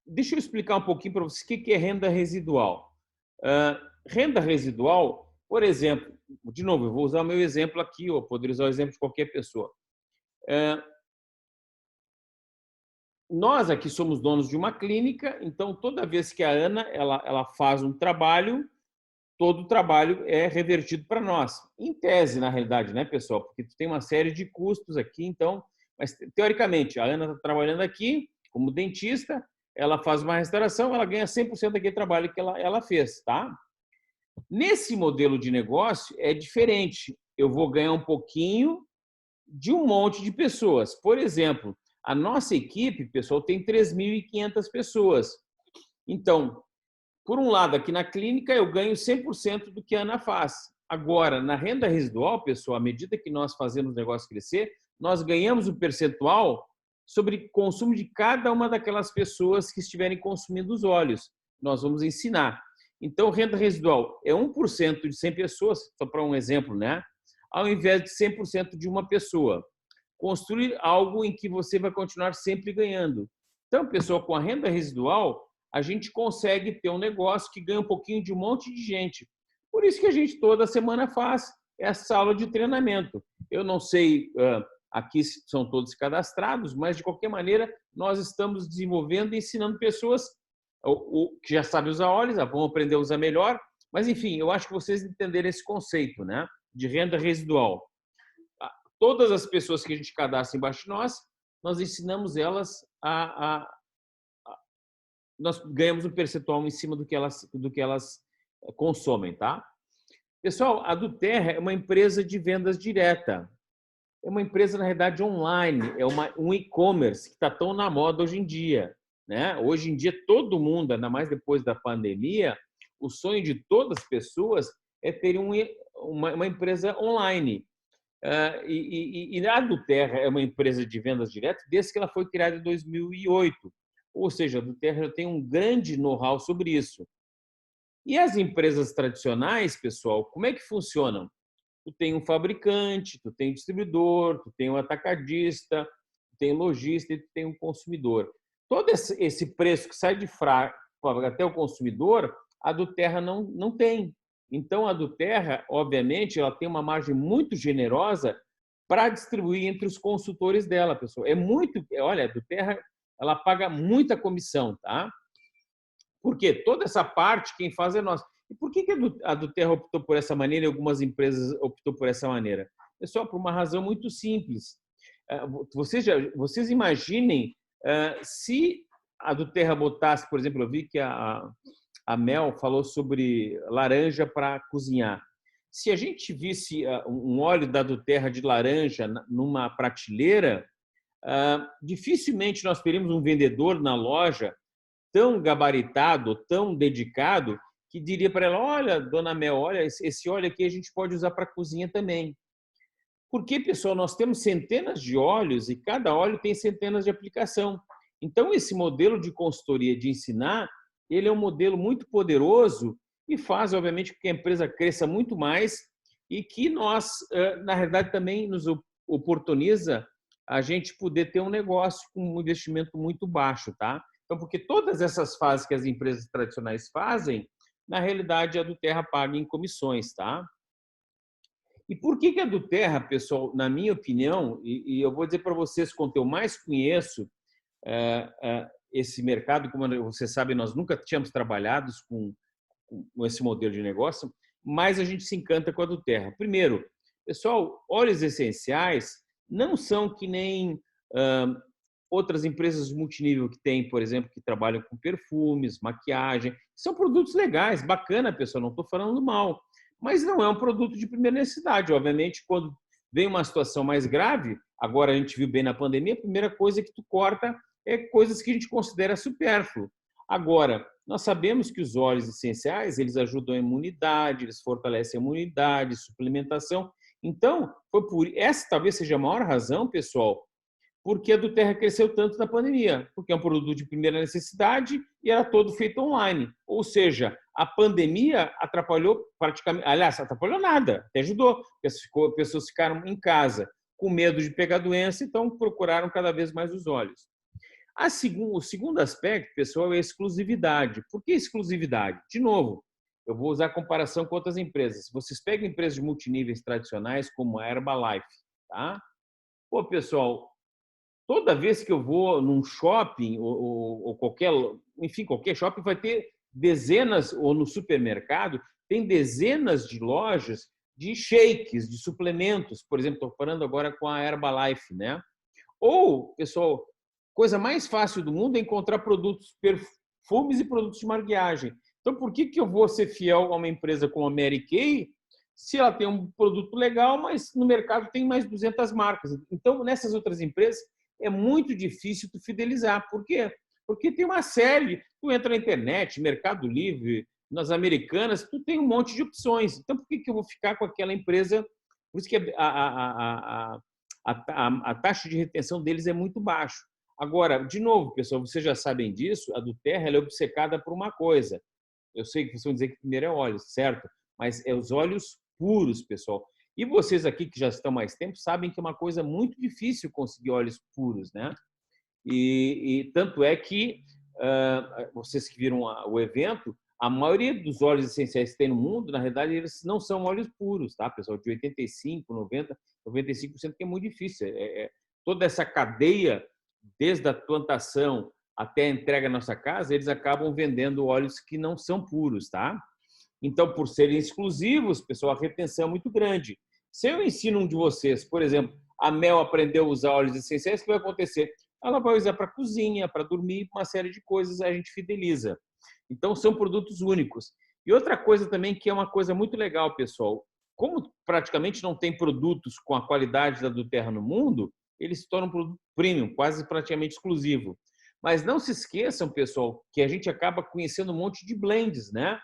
deixa eu explicar um pouquinho para vocês o que é renda residual. Renda residual, por exemplo, de novo, eu vou usar o meu exemplo aqui, ou poderia usar o exemplo de qualquer pessoa. Nós aqui somos donos de uma clínica, então toda vez que a Ana ela faz um trabalho, todo o trabalho é revertido para nós. Em tese, na realidade, né, pessoal? Porque tu tem uma série de custos aqui, então, mas teoricamente, a Ana está trabalhando aqui como dentista, ela faz uma restauração, ela ganha 100% daquele trabalho que ela fez, tá? Nesse modelo de negócio é diferente. Eu vou ganhar um pouquinho de um monte de pessoas. Por exemplo, a nossa equipe, pessoal, tem 3.500 pessoas. Então, por um lado, aqui na clínica, eu ganho 100% do que a Ana faz. Agora, na renda residual, pessoal, à medida que nós fazemos o negócio crescer, nós ganhamos um percentual sobre consumo de cada uma daquelas pessoas que estiverem consumindo os óleos. Nós vamos ensinar. Então, renda residual é 1% de 100 pessoas, só para um exemplo, né? Ao invés de 100% de uma pessoa. Construir algo em que você vai continuar sempre ganhando. Então, pessoal, com a renda residual, a gente consegue ter um negócio que ganha um pouquinho de um monte de gente. Por isso que a gente toda semana faz essa aula de treinamento. Eu não sei, aqui são todos cadastrados, mas de qualquer maneira nós estamos desenvolvendo e ensinando pessoas que já sabem usar óleos, vão aprender a usar melhor, mas enfim, eu acho que vocês entenderam esse conceito, né, de renda residual. Todas as pessoas que a gente cadastra embaixo de nós ensinamos elas nós ganhamos um percentual em cima do que elas consomem, tá? Pessoal, a Duterra é uma empresa de vendas direta. É uma empresa, na realidade, online. É um e-commerce que está tão na moda hoje em dia, né? Hoje em dia, todo mundo, ainda mais depois da pandemia, o sonho de todas as pessoas é ter uma empresa online. E a Duterra é uma empresa de vendas diretas desde que ela foi criada em 2008. Ou seja, a Duterra tem um grande know-how sobre isso. E as empresas tradicionais, pessoal, como é que funcionam? Tu tem um fabricante, tu tem um distribuidor, tu tem um atacadista, tu tem um lojista e tu tem um consumidor. Todo esse preço que sai de fábrica até o consumidor, a Duterra não tem. Então, a Duterra, obviamente, ela tem uma margem muito generosa para distribuir entre os consultores dela, pessoal. Olha, a Duterra, ela paga muita comissão, tá? Porque toda essa parte quem faz é nós. E por que a Duterra optou por essa maneira e algumas empresas optou por essa maneira? Pessoal, por uma razão muito simples. Vocês imaginem se a Duterra botasse, por exemplo, eu vi que a Mel falou sobre laranja para cozinhar. Se a gente visse um óleo da Duterra de laranja numa prateleira, dificilmente nós teríamos um vendedor na loja tão gabaritado, tão dedicado, que diria para ela, olha, dona Mel, olha, esse óleo aqui a gente pode usar para cozinha também. Porque, pessoal, nós temos centenas de óleos e cada óleo tem centenas de aplicação. Então, esse modelo de consultoria, de ensinar, ele é um modelo muito poderoso e faz, obviamente, com que a empresa cresça muito mais e que nós, na realidade, também nos oportuniza a gente poder ter um negócio com um investimento muito baixo, tá? Então, porque todas essas fases que as empresas tradicionais fazem, na realidade, a Duterra paga em comissões, tá? E por que a Duterra, pessoal, na minha opinião, e eu vou dizer para vocês, quanto eu mais conheço esse mercado, como você sabe, nós nunca tínhamos trabalhado com esse modelo de negócio, mas a gente se encanta com a Duterra. Primeiro, pessoal, óleos essenciais não são que nem outras empresas multinível que tem, por exemplo, que trabalham com perfumes, maquiagem. São produtos legais, bacana, pessoal, não estou falando mal. Mas não é um produto de primeira necessidade. Obviamente, quando vem uma situação mais grave, agora a gente viu bem na pandemia, a primeira coisa que tu corta é coisas que a gente considera supérfluo. Agora, nós sabemos que os óleos essenciais, eles ajudam a imunidade, eles fortalecem a imunidade, suplementação. Então, essa talvez seja a maior razão, pessoal, porque a do Terra cresceu tanto na pandemia, porque é um produto de primeira necessidade e era todo feito online. Ou seja, a pandemia atrapalhou praticamente, aliás, atrapalhou nada, até ajudou, porque as pessoas ficaram em casa com medo de pegar doença, então procuraram cada vez mais os olhos. O segundo aspecto, pessoal, é a exclusividade. Por que exclusividade? De novo, eu vou usar a comparação com outras empresas. Vocês pegam empresas de multiníveis tradicionais como a Herbalife, tá? Pô, pessoal, toda vez que eu vou num shopping ou qualquer, enfim, qualquer shopping vai ter dezenas, ou no supermercado, tem dezenas de lojas de shakes, de suplementos. Por exemplo, estou falando agora com a Herbalife, né? Ou, pessoal, coisa mais fácil do mundo é encontrar produtos, perfumes e produtos de maquiagem. Então, por que eu vou ser fiel a uma empresa como a Mary Kay se ela tem um produto legal, mas no mercado tem mais 200 marcas? Então, nessas outras empresas, é muito difícil tu fidelizar. Por quê? Porque tem uma série, tu entra na internet, Mercado Livre, nas Americanas, tu tem um monte de opções. Então, por que eu vou ficar com aquela empresa? Por isso que a taxa de retenção deles é muito baixa. Agora, de novo, pessoal, vocês já sabem disso, a do Terra ela é obcecada por uma coisa. Eu sei que vocês vão dizer que primeiro é óleos, certo? Mas é os óleos puros, pessoal. E vocês aqui que já estão mais tempo sabem que é uma coisa muito difícil conseguir óleos puros, né? E tanto é que vocês que viram o evento, a maioria dos óleos essenciais que tem no mundo, na realidade, eles não são óleos puros, tá, pessoal? De 85, 90, 95%, que é muito difícil. Toda essa cadeia, desde a plantação até a entrega na nossa casa, eles acabam vendendo óleos que não são puros, tá? Então, por serem exclusivos, pessoal, a retenção é muito grande. Se eu ensino um de vocês, por exemplo, a Mel aprendeu a usar óleos essenciais, o que vai acontecer? Ela vai usar para cozinha, para dormir, uma série de coisas, a gente fideliza. Então, são produtos únicos. E outra coisa também, que é uma coisa muito legal, pessoal, como praticamente não tem produtos com a qualidade da do Terra no mundo, ele se torna um produto premium, quase praticamente exclusivo. Mas não se esqueçam, pessoal, que a gente acaba conhecendo um monte de blends, né?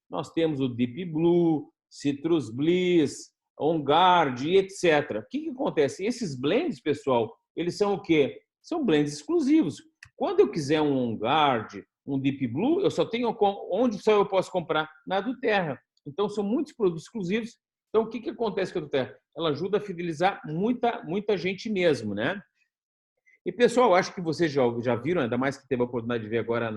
Nós temos o Deep Blue, Citrus Bliss, On Guard, etc. O que acontece? Esses blends, pessoal, eles são o quê? São blends exclusivos. Quando eu quiser um On Guard, um Deep Blue, eu só tenho onde só eu posso comprar? Na do Terra. Então, são muitos produtos exclusivos. Então, o que acontece com a do Terra? Ela ajuda a fidelizar muita gente mesmo, né? E, pessoal, acho que vocês já viram, ainda mais que teve a oportunidade de ver agora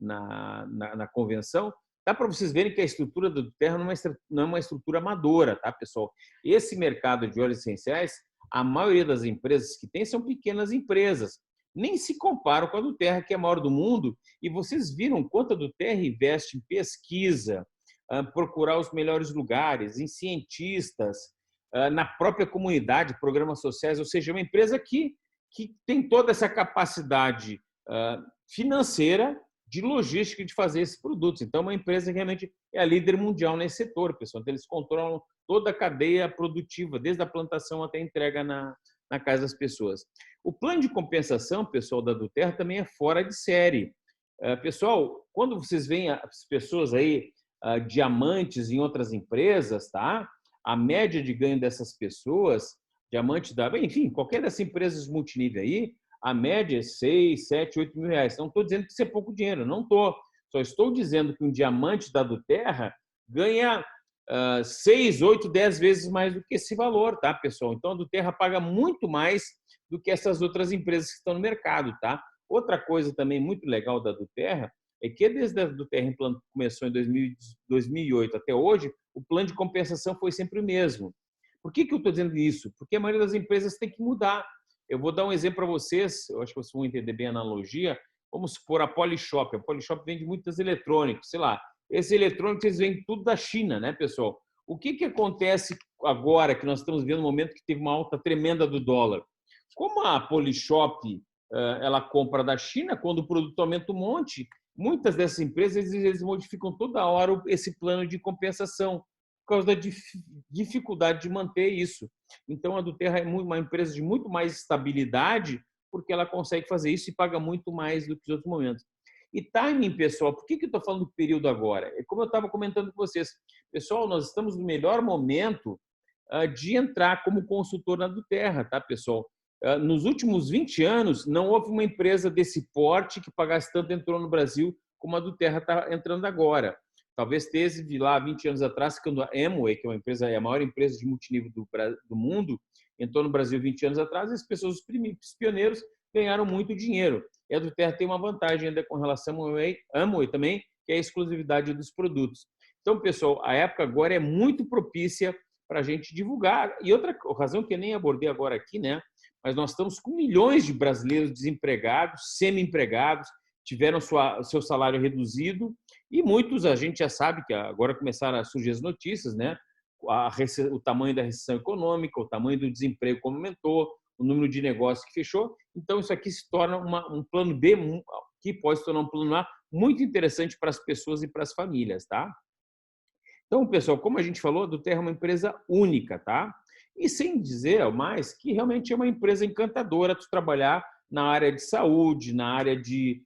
na convenção, dá para vocês verem que a estrutura do Terra não é uma estrutura amadora, tá, pessoal? Esse mercado de óleos essenciais, a maioria das empresas que tem são pequenas empresas. Nem se comparam com a do Terra, que é a maior do mundo, e vocês viram quanto a do Terra investe em pesquisa, procurar os melhores lugares, em cientistas, na própria comunidade, programas sociais, ou seja, é uma empresa que tem toda essa capacidade financeira, de logística de fazer esses produtos. Então, uma empresa que realmente é a líder mundial nesse setor, pessoal. Então, eles controlam toda a cadeia produtiva, desde a plantação até a entrega na casa das pessoas. O plano de compensação, pessoal, da do Terra também é fora de série. Pessoal, quando vocês veem as pessoas aí, diamantes em outras empresas, tá? A média de ganho dessas pessoas, diamante enfim, qualquer dessas empresas multinível aí, a média é 6, 7, 8 mil reais. Não estou dizendo que isso é pouco dinheiro, não estou. Só estou dizendo que um diamante da do Terra ganha 6, 8, 10 vezes mais do que esse valor, tá, pessoal? Então, a do Terra paga muito mais do que essas outras empresas que estão no mercado, tá? Outra coisa também muito legal da do Terra é que desde a do Terra começou em 2008 até hoje, o plano de compensação foi sempre o mesmo. Por que eu estou dizendo isso? Porque a maioria das empresas tem que mudar. Eu vou dar um exemplo para vocês, eu acho que vocês vão entender bem a analogia. Vamos supor a Polishop. A Polishop vende muitos eletrônicos, sei lá. Esses eletrônicos eles vêm tudo da China, né, pessoal? O que acontece agora que nós estamos vendo um momento que teve uma alta tremenda do dólar? Como a Polishop ela compra da China, quando o produto aumenta um monte, muitas dessas empresas eles modificam toda hora esse plano de compensação por causa da dificuldade de manter isso. Então, a do Terra é uma empresa de muito mais estabilidade, porque ela consegue fazer isso e paga muito mais do que os outros momentos. E timing, pessoal, por que eu estou falando do período agora? É como eu estava comentando com vocês. Pessoal, nós estamos no melhor momento de entrar como consultor na do Terra, tá, pessoal? nos últimos 20 anos, não houve uma empresa desse porte que pagasse tanto entrou no Brasil como a do Terra está entrando agora. Talvez teve lá 20 anos atrás, quando a Amway, que é uma empresa, é a maior empresa de multinível do mundo, entrou no Brasil 20 anos atrás, e as pessoas, os pioneiros, ganharam muito dinheiro. E a do Terra tem uma vantagem ainda com relação ao Amway também, que é a exclusividade dos produtos. Então, pessoal, a época agora é muito propícia para a gente divulgar. E outra razão que eu nem abordei agora aqui, né? Mas nós estamos com milhões de brasileiros desempregados, semi-empregados, tiveram seu salário reduzido, e muitos, a gente já sabe que agora começaram a surgir as notícias, né? O tamanho da recessão econômica, o tamanho do desemprego como aumentou, o número de negócios que fechou. Então, isso aqui se torna um plano B, que pode se tornar um plano A muito interessante para as pessoas e para as famílias, tá? Então, pessoal, como a gente falou, a do Terra é uma empresa única, tá? E sem dizer mais que realmente é uma empresa encantadora de trabalhar na área de saúde, na área de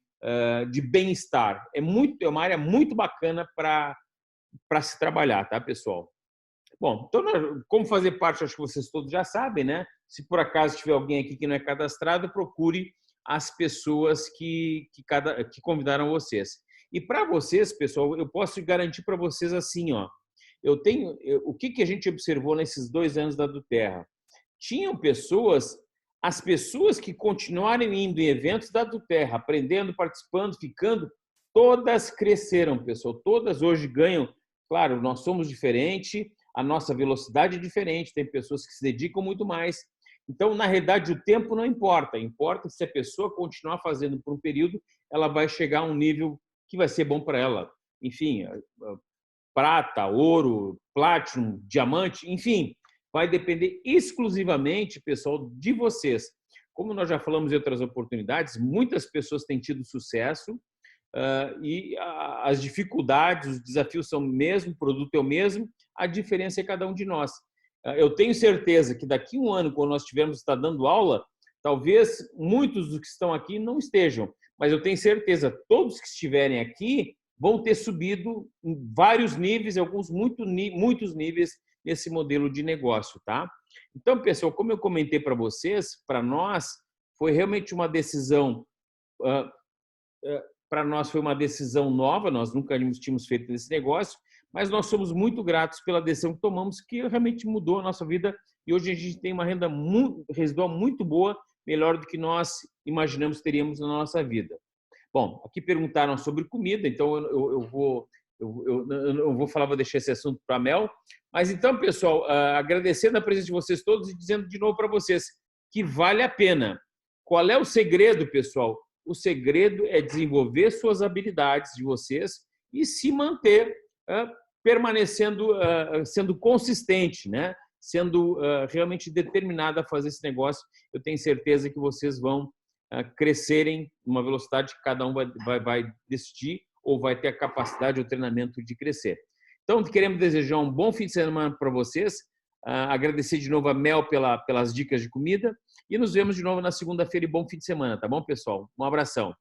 bem-estar. É uma área muito bacana para se trabalhar, tá, pessoal? Bom, então, como fazer parte, acho que vocês todos já sabem, né? Se por acaso tiver alguém aqui que não é cadastrado, procure as pessoas que convidaram vocês. E para vocês, pessoal, eu posso garantir para vocês assim, ó. O que a gente observou nesses 2 anos da do Terra? Tinham as pessoas que continuaram indo em eventos da do Terra, aprendendo, participando, ficando, todas cresceram, pessoal. Todas hoje ganham. Claro, nós somos diferentes, a nossa velocidade é diferente, tem pessoas que se dedicam muito mais. Então, na realidade, o tempo não importa. Importa se a pessoa continuar fazendo por um período, ela vai chegar a um nível que vai ser bom para ela. Enfim, prata, ouro, platinum, diamante, enfim, vai depender exclusivamente, pessoal, de vocês. Como nós já falamos em outras oportunidades, muitas pessoas têm tido sucesso e as dificuldades, os desafios são o mesmo, o produto é o mesmo, a diferença é cada um de nós. Eu tenho certeza que daqui a um ano, quando nós estivermos dando aula, talvez muitos dos que estão aqui não estejam, mas eu tenho certeza, todos que estiverem aqui vão ter subido em vários níveis, alguns muitos níveis nesse modelo de negócio, tá? Então, pessoal, como eu comentei para vocês, para nós foi realmente uma decisão, para nós foi uma decisão nova, nós nunca tínhamos feito esse negócio, mas nós somos muito gratos pela decisão que tomamos, que realmente mudou a nossa vida, e hoje a gente tem uma renda residual muito boa, melhor do que nós imaginamos teríamos na nossa vida. Bom, aqui perguntaram sobre comida, então eu vou falar, vou deixar esse assunto para a Mel. Mas então, pessoal, agradecendo a presença de vocês todos e dizendo de novo para vocês que vale a pena. Qual é o segredo, pessoal? O segredo é desenvolver suas habilidades de vocês e se manter permanecendo, sendo consistente, né? Sendo realmente determinado a fazer esse negócio. Eu tenho certeza que vocês vão crescerem numa velocidade que cada um vai decidir ou vai ter a capacidade ou treinamento de crescer. Então, queremos desejar um bom fim de semana para vocês, agradecer de novo a Mel pelas dicas de comida e nos vemos de novo na segunda-feira e bom fim de semana, tá bom, pessoal? Um abração.